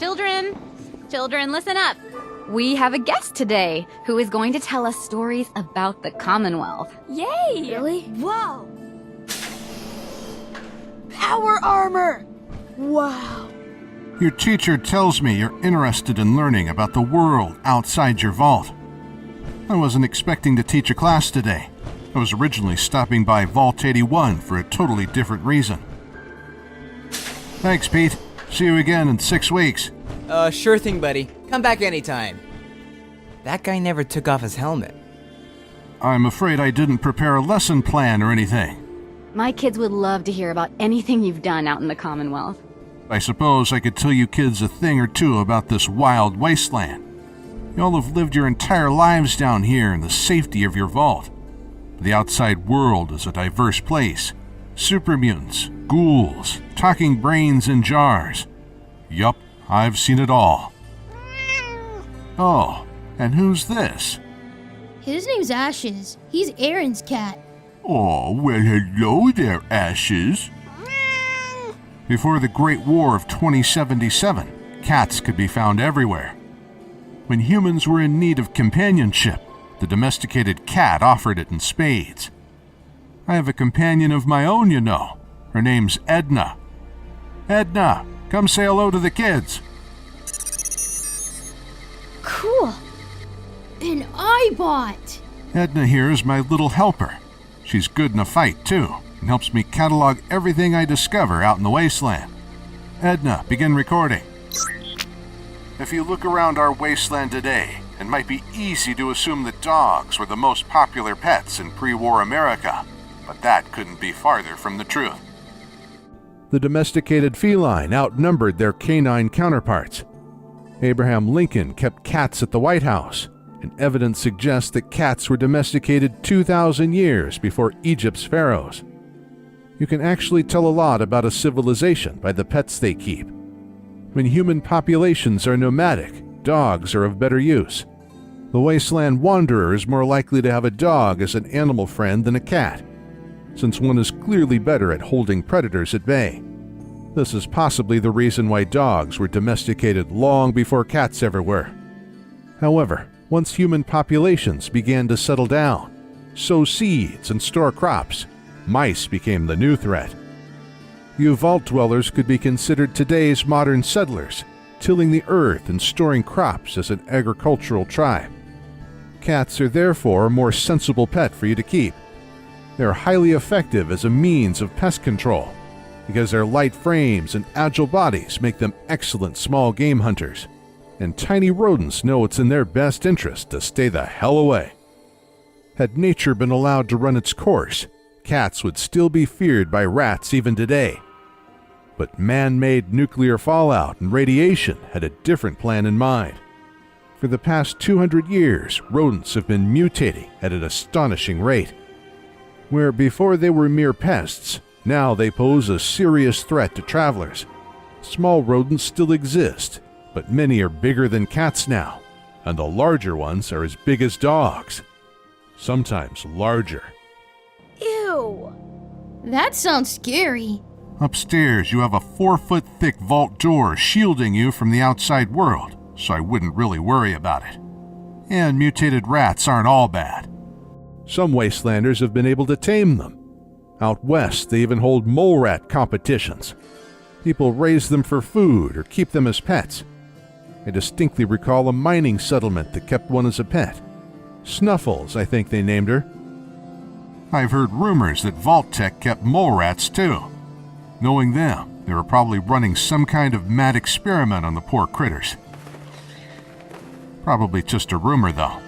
Children, listen up. We have a guest today who is going to tell us stories about the Commonwealth. Yay! Really? Whoa! Power armor! Wow! Your teacher tells me you're interested in learning about the world outside your vault. I wasn't expecting to teach a class today. I was originally stopping by Vault 81 for a totally different reason. Thanks, Pete. See you again in 6 weeks. Sure thing, buddy. Come back anytime. That guy never took off his helmet. I'm afraid I didn't prepare a lesson plan or anything. My kids would love to hear about anything you've done out in the Commonwealth. I suppose I could tell you kids a thing or two about this wild wasteland. You all have lived your entire lives down here in the safety of your vault. The outside world is a diverse place. Super mutants, ghouls, talking brains in jars. Yup, I've seen it all. Oh, and who's this? His name's Ashes. He's Aaron's cat. Oh, well, hello there, Ashes. Before the Great War of 2077, cats could be found everywhere. When humans were in need of companionship, the domesticated cat offered it in spades. I have a companion of my own, you know. Her name's Edna. Edna, come say hello to the kids. Cool. An iBot. Edna here is my little helper. She's good in a fight, too, and helps me catalog everything I discover out in the wasteland. Edna, begin recording. If you look around our wasteland today, it might be easy to assume that dogs were the most popular pets in pre-war America, but that couldn't be farther from the truth. The domesticated feline outnumbered their canine counterparts. Abraham Lincoln kept cats at the White House, and evidence suggests that cats were domesticated 2,000 years before Egypt's pharaohs. You can actually tell a lot about a civilization by the pets they keep. When human populations are nomadic, dogs are of better use. The wasteland wanderer is more likely to have a dog as an animal friend than a cat, since one is clearly better at holding predators at bay. This is possibly the reason why dogs were domesticated long before cats ever were. However, once human populations began to settle down, sow seeds and store crops, mice became the new threat. You vault dwellers could be considered today's modern settlers, tilling the earth and storing crops as an agricultural tribe. Cats are therefore a more sensible pet for you to keep. They're highly effective as a means of pest control, because their light frames and agile bodies make them excellent small game hunters, and tiny rodents know it's in their best interest to stay the hell away. Had nature been allowed to run its course, cats would still be feared by rats even today. But man-made nuclear fallout and radiation had a different plan in mind. For the past 200 years, rodents have been mutating at an astonishing rate. Where before they were mere pests, now they pose a serious threat to travelers. Small rodents still exist, but many are bigger than cats now, and the larger ones are as big as dogs, sometimes larger. Ew. That sounds scary. Upstairs, you have a 4-foot-thick vault door shielding you from the outside world, so I wouldn't really worry about it. And mutated rats aren't all bad. Some wastelanders have been able to tame them. Out west, they even hold mole rat competitions. People raise them for food or keep them as pets. I distinctly recall a mining settlement that kept one as a pet. Snuffles, I think they named her. I've heard rumors that Vault Tech kept mole rats too. Knowing them, they were probably running some kind of mad experiment on the poor critters. Probably just a rumor, though.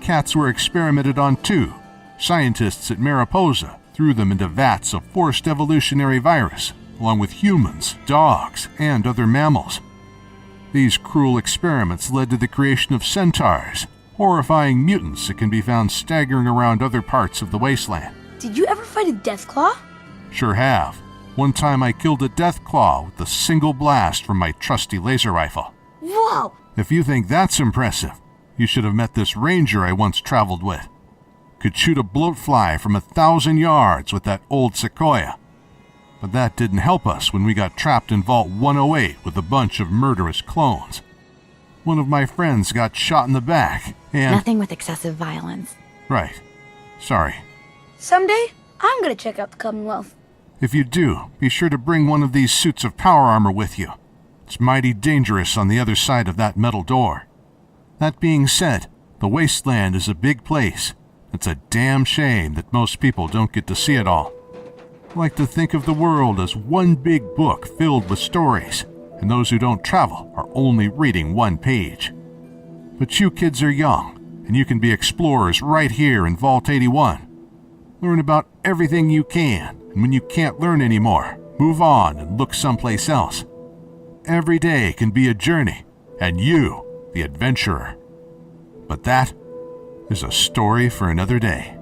Cats were experimented on too. Scientists at Mariposa threw them into vats of forced evolutionary virus, along with humans, dogs, and other mammals. These cruel experiments led to the creation of centaurs, horrifying mutants that can be found staggering around other parts of the wasteland. Did you ever fight a Deathclaw? Sure have. One time I killed a Deathclaw with a single blast from my trusty laser rifle. Whoa! If you think that's impressive, you should have met this ranger I once traveled with. Could shoot a bloatfly from 1,000 yards with that old sequoia. But that didn't help us when we got trapped in Vault 108 with a bunch of murderous clones. One of my friends got shot in the back, and... Nothing with excessive violence. Right. Sorry. Someday, I'm gonna check out the Commonwealth. If you do, be sure to bring one of these suits of power armor with you. It's mighty dangerous on the other side of that metal door. That being said, the Wasteland is a big place. It's a damn shame that most people don't get to see it all. I like to think of the world as one big book filled with stories, and those who don't travel are only reading one page. But you kids are young, and you can be explorers right here in Vault 81. Learn about everything you can, and when you can't learn anymore, move on and look someplace else. Every day can be a journey, and you, the adventurer. But that is a story for another day.